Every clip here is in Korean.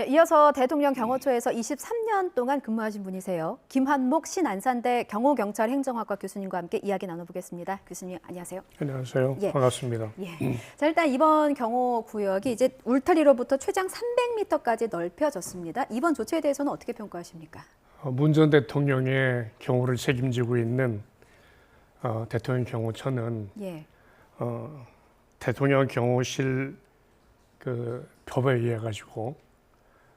네, 이어서 대통령 경호처에서 23년 동안 근무하신 분이세요. 김한목 신안산대 경호경찰행정학과 교수님과 함께 이야기 나눠보겠습니다. 교수님 안녕하세요. 안녕하세요. 예. 반갑습니다. 예. 자, 일단 이번 경호구역이 이제 울타리로부터 최장 300m까지 넓혀졌습니다. 이번 조치에 대해서는 어떻게 평가하십니까? 문 전 대통령의 경호를 책임지고 있는 대통령 경호처는 예. 대통령 경호실 그 법에 의해 가지고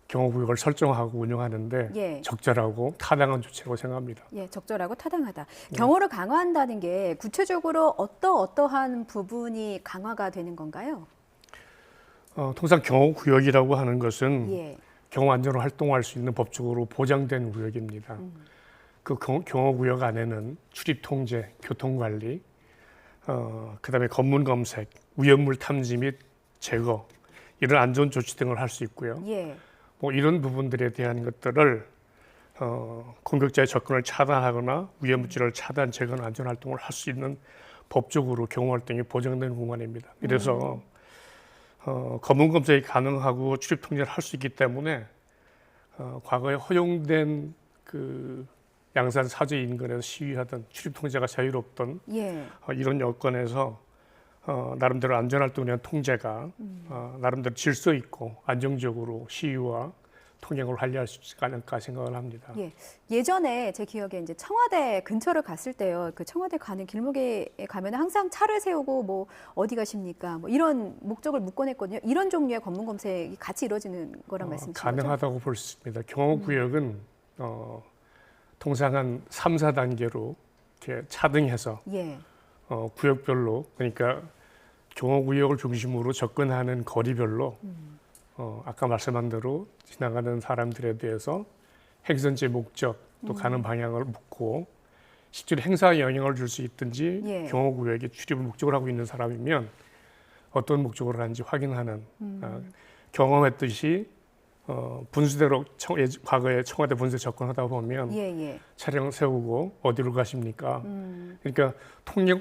경호구역을 설정하고 운영하는데 예. 적절하고 타당한 조치라고 생각합니다. 예, 적절하고 타당하다. 경호를 강화한다는 게 구체적으로 어떠한 부분이 강화가 되는 건가요? 통상 경호구역이라고 하는 것은 예. 경호안전으로 활동할 수 있는 법적으로 보장된 구역입니다. 그 경호구역 안에는 출입 통제, 교통관리, 그다음에 검문 검색, 위험물 탐지 및 제거 이런 안전 조치 등을 할 수 있고요. 예. 뭐 이런 부분들에 대한 것들을 공격자의 접근을 차단하거나 위험물질을 차단, 제거나 안전 활동을 할 수 있는 법적으로 경호 활동이 보장되는 공간입니다. 그래서 검문 검색이 가능하고 출입 통제를 할 수 있기 때문에 과거에 허용된 그 양산 사저 인근에서 시위하던 출입 통제가 자유롭던 예. 이런 여건에서 나름대로 안전활동에 대한 통제가 나름대로 질서 있고 안정적으로 시위와 통행을 관리할 수 있지 않을까 생각을 합니다. 예. 예전에 제 기억에 이제 청와대 근처를 갔을 때요. 그 청와대 가는 길목에 가면 항상 차를 세우고 뭐 어디 가십니까? 뭐 이런 목적을 묻곤 했거든요. 이런 종류의 검문 검색이 같이 이루어지는 거란 말씀이시죠? 가능하다고 볼 수 있습니다. 경호구역은 통상 한 3, 4단계로 이렇게 차등해서 예. 구역별로 그러니까 경호구역을 중심으로 접근하는 거리별로 아까 말씀한 대로 지나가는 사람들에 대해서 행선지의 목적 또 가는 방향을 묻고 실제로 행사에 영향을 줄 수 있든지 예. 경호구역에 출입을 목적으로 하고 있는 사람이면 어떤 목적으로 하는지 확인하는 경험했듯이 분수대로 과거에 청와대 분수대 접근하다 보면 예, 예. 차량 세우고 어디로 가십니까? 그러니까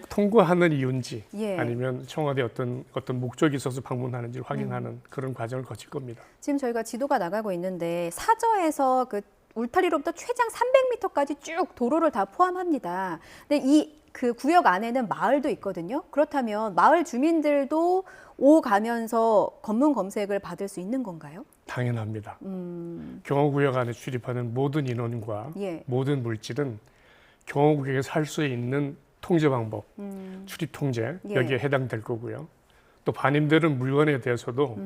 통과하는 이유인지 예. 아니면 청와대 어떤 목적이 있어서 방문하는지를 확인하는 그런 과정을 거칠 겁니다. 지금 저희가 지도가 나가고 있는데 사저에서 그 울타리로부터 최장 300m까지 쭉 도로를 다 포함합니다. 근데 이 그 구역 안에는 마을도 있거든요. 그렇다면 마을 주민들도 오가면서 검문 검색을 받을 수 있는 건가요? 당연합니다. 경호구역 안에 출입하는 모든 인원과 예. 모든 물질은 경호구역에서 할 수 있는 통제 방법, 출입 통제 예. 여기에 해당될 거고요. 또 반입되는 물건에 대해서도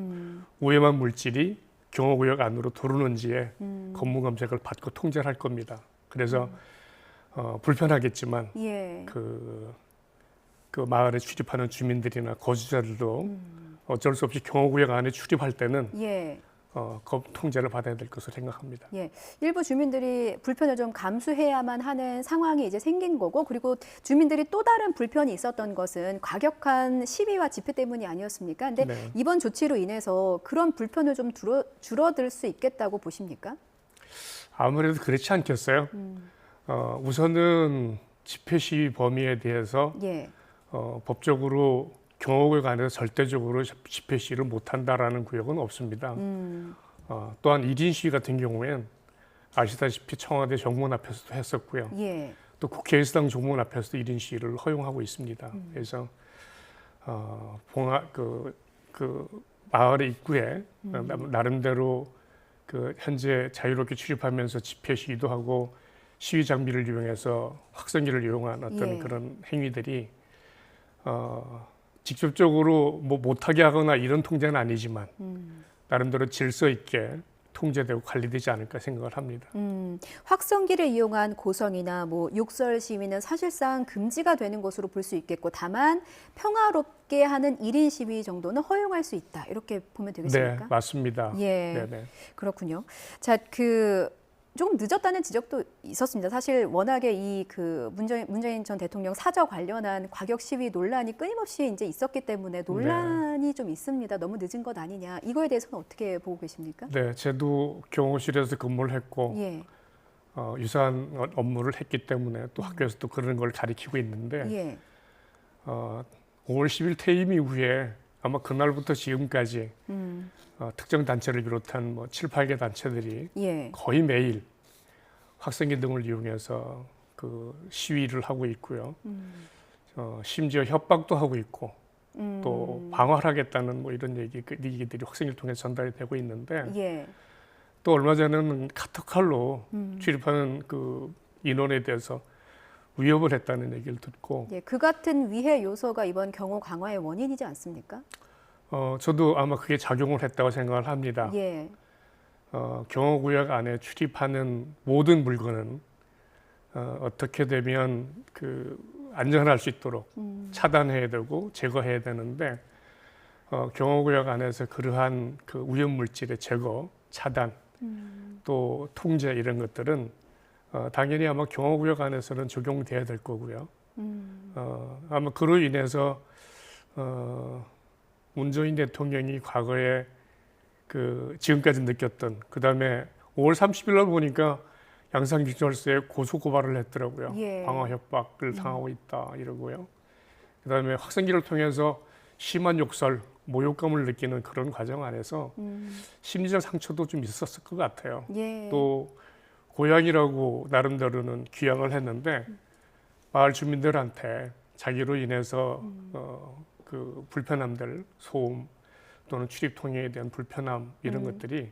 위험한 물질이 경호구역 안으로 들어오는지에 검문 검색을 받고 통제를 할 겁니다. 그래서 불편하겠지만 예. 그 마을에 출입하는 주민들이나 거주자들도 어쩔 수 없이 경호구역 안에 출입할 때는 예. 통제를 받아야 될 것으로 생각합니다. 예, 일부 주민들이 불편을 좀 감수해야만 하는 상황이 이제 생긴 거고, 그리고 주민들이 또 다른 불편이 있었던 것은 과격한 시위와 집회 때문이 아니었습니까? 근데 네. 이번 조치로 인해서 그런 불편을 좀 줄어들 수 있겠다고 보십니까? 아무래도 그렇지 않겠어요? 우선은 집회 시위 범위에 대해서 예, 법적으로 경호구역 안에서 절대적으로 집회 시위를 못한다라는 구역은 없습니다. 또한 1인 시위 같은 경우엔 아시다시피 청와대 정문 앞에서도 했었고요. 예, 또 국회의사당 정문 앞에서도 1인 시위를 허용하고 있습니다. 그래서 그 마을의 입구에 나름대로 그 현재 자유롭게 출입하면서 집회 시위도 하고 시위 장비를 이용해서 확성기를 이용한 어떤 예. 그런 행위들이 직접적으로 뭐 못하게 하거나 이런 통제는 아니지만 나름대로 질서 있게 통제되고 관리되지 않을까 생각을 합니다. 확성기를 이용한 고성이나 뭐 욕설 시위는 사실상 금지가 되는 것으로 볼 수 있겠고, 다만 평화롭게 하는 1인 시위 정도는 허용할 수 있다. 이렇게 보면 되겠습니까? 네, 맞습니다. 예, 네네. 그렇군요. 자, 조금 늦었다는 지적도 있었습니다. 사실 워낙에 이 문재인 전 대통령 사저 관련한 과격 시위 논란이 끊임없이 이제 있었기 때문에 논란이 좀 있습니다. 너무 늦은 것 아니냐. 이거에 대해서는 어떻게 보고 계십니까? 네, 저도 경호실에서 근무를 했고 예, 유사한 업무를 했기 때문에 또 학교에서 또 그런 걸 가리키고 있는데 예, 5월 10일 퇴임 이후에 아마 그날부터 지금까지 특정 단체를 비롯한 뭐 7, 8개 단체들이 예. 거의 매일 확성기 등을 이용해서 그 시위를 하고 있고요. 심지어 협박도 하고 있고 또 방어하겠다는 뭐 이런 얘기들이 확성기를 통해 전달이 되고 있는데 예. 또 얼마 전에는 카터칼로 출입하는 그 인원에 대해서 위협을 했다는 얘기를 듣고 예. 그 같은 위해 요소가 이번 경호 강화의 원인이지 않습니까? 저도 아마 그게 작용을 했다고 생각을 합니다. 예. 경호구역 안에 출입하는 모든 물건은 어떻게 되면 그 안전할 수 있도록 차단해야 되고 제거해야 되는데 경호구역 안에서 그러한 그 오염 물질의 제거, 차단, 또 통제 이런 것들은 당연히 아마 경호구역 안에서는 적용돼야 될 거고요. 아마 그로 인해서 문재인 대통령이 과거에 그 지금까지 느꼈던 그다음에 5월 30일 날 보니까 양산경찰서에 고소 고발을 했더라고요. 예. 방화 협박을 당하고 있다 이러고요. 그다음에 확성기를 통해서 심한 욕설, 모욕감을 느끼는 그런 과정 안에서 심리적 상처도 좀 있었을 것 같아요. 예. 또 고향이라고 나름대로는 귀향을 했는데 마을 주민들한테 자기로 인해서 그 불편함들, 소음 또는 출입 통행에 대한 불편함 이런 것들이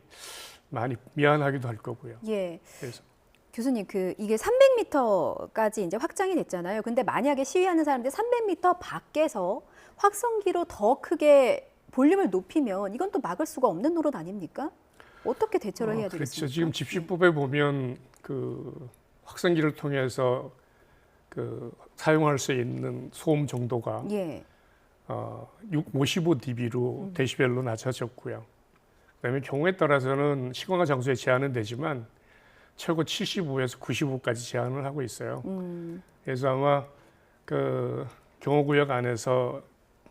많이 미안하기도 할 거고요. 예. 그래서 교수님, 이게 300m까지 이제 확장이 됐잖아요. 근데 만약에 시위하는 사람들이 300m 밖에서 확성기로 더 크게 볼륨을 높이면 이건 또 막을 수가 없는 노릇 아닙니까? 어떻게 대처를 해야 그렇죠. 되겠습니까? 지금 집시법에 보면 그 확성기를 통해서 그 사용할 수 있는 소음 정도가 예. 55dB로 데시벨로 낮아졌고요. 그다음에 경우에 따라서는 시간과 장소에 제한은 되지만 최고 75에서 95까지 제한을 하고 있어요. 그래서 아마 그 경호구역 안에서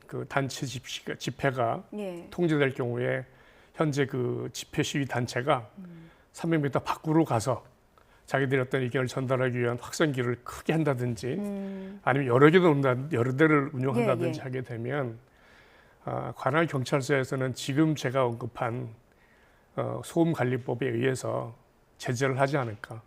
그 단체 집회가 예. 통제될 경우에 현재 그 집회 시위 단체가 300m 밖으로 가서 자기들의 어떤 의견을 전달하기 위한 확성기를 크게 한다든지 아니면 여러 대를 운영한다든지 예, 예. 하게 되면 관할 경찰서에서는 지금 제가 언급한 소음관리법에 의해서 제재를 하지 않을까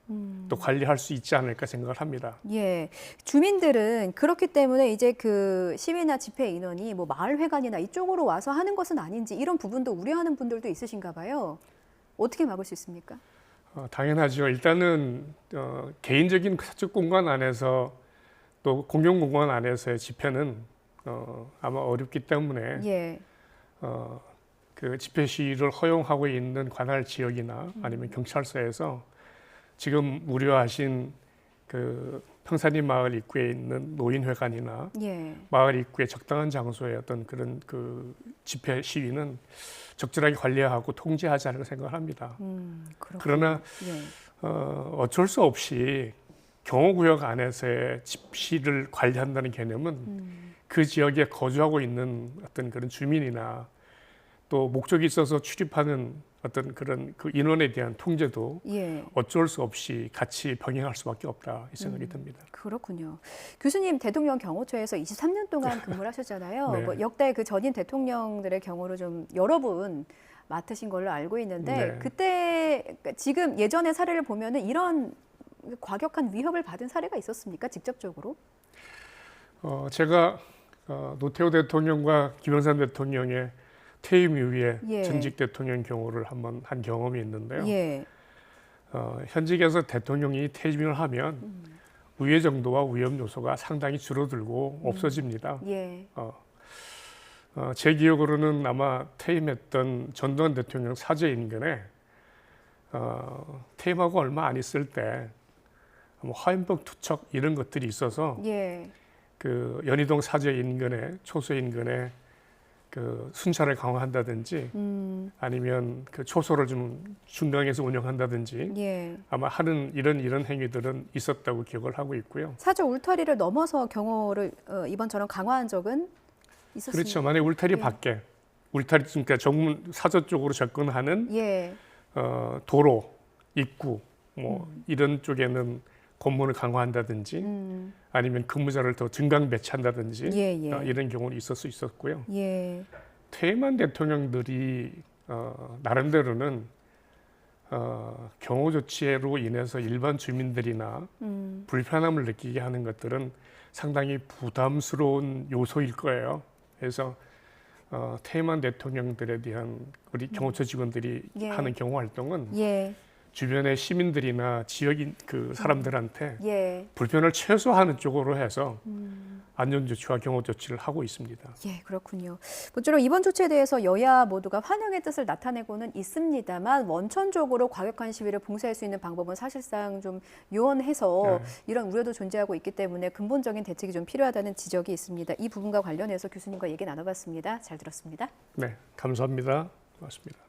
또 관리할 수 있지 않을까 생각을 합니다. 예. 주민들은 그렇기 때문에 이제 그 시위나 집회 인원이 뭐 마을회관이나 이쪽으로 와서 하는 것은 아닌지 이런 부분도 우려하는 분들도 있으신가 봐요. 어떻게 막을 수 있습니까? 당연하죠. 일단은 개인적인 사적 공간 안에서 또 공용 공간 안에서의 집회는 아마 어렵기 때문에 예. 그 집회 시위를 허용하고 있는 관할 지역이나 아니면 경찰서에서 지금 우려하신 그 평산리 마을 입구에 있는 노인회관이나 예. 마을 입구의 적당한 장소에 어떤 그런 그 집회 시위는 적절하게 관리하고 통제하지 않을까 생각합니다. 그렇군요. 그러나 예. 어쩔 수 없이 경호구역 안에서의 집시를 관리한다는 개념은 그 지역에 거주하고 있는 어떤 그런 주민이나 또 목적이 있어서 출입하는 어떤 그런 그 인원에 대한 통제도 예. 어쩔 수 없이 같이 병행할 수밖에 없다 이 생각이 듭니다. 그렇군요. 교수님 대통령 경호처에서 23년 동안 근무를 하셨잖아요. 네. 뭐 역대 그 전임 대통령들의 경우를 좀 여러 분 맡으신 걸로 알고 있는데 네. 그때 그러니까 지금 예전의 사례를 보면은 이런 과격한 위협을 받은 사례가 있었습니까? 직접적으로? 제가 노태우 대통령과 김영삼 대통령의 퇴임 이후에 예. 전직 대통령 경호를 한번 한 경험이 있는데요. 예. 현직에서 대통령이 퇴임을 하면 우회 정도와 위험 요소가 상당히 줄어들고 없어집니다. 예. 제 기억으로는 아마 퇴임했던 전두환 대통령 사제 인근에 퇴임하고 얼마 안 있을 때 화염병 투척 이런 것들이 있어서 예. 그 연희동 사제 인근에 초소 인근에 그 순찰을 강화한다든지 아니면 그 초소를 좀 중강에서 운영한다든지 예. 아마 하는 이런 행위들은 있었다고 기억을 하고 있고요. 사저 울타리를 넘어서 경호를 이번처럼 강화한 적은 있었습니까? 그렇죠. 만약 울타리 예. 밖에 울타리 그러니까 정문 사저 쪽으로 접근하는 예. 도로 입구 뭐 이런 쪽에는 검문을 강화한다든지 아니면 근무자를 더 증강 배치한다든지 예, 예. 이런 경우는 있을 수 있었고요. 예. 퇴임한 대통령들이 나름대로는 경호 조치로 인해서 일반 주민들이나 불편함을 느끼게 하는 것들은 상당히 부담스러운 요소일 거예요. 그래서 퇴임한 대통령들에 대한 우리 경호처 직원들이 예. 하는 경호 활동은 예. 주변의 시민들이나 지역인 그 사람들한테 예. 불편을 최소화하는 쪽으로 해서 안전조치와 경호조치를 하고 있습니다. 예, 그렇군요. 모쪼록 이번 조치에 대해서 여야 모두가 환영의 뜻을 나타내고는 있습니다만 원천적으로 과격한 시위를 봉쇄할 수 있는 방법은 사실상 좀 요원해서 이런 우려도 존재하고 있기 때문에 근본적인 대책이 좀 필요하다는 지적이 있습니다. 이 부분과 관련해서 교수님과 얘기 나눠봤습니다. 잘 들었습니다. 네, 감사합니다. 고맙습니다.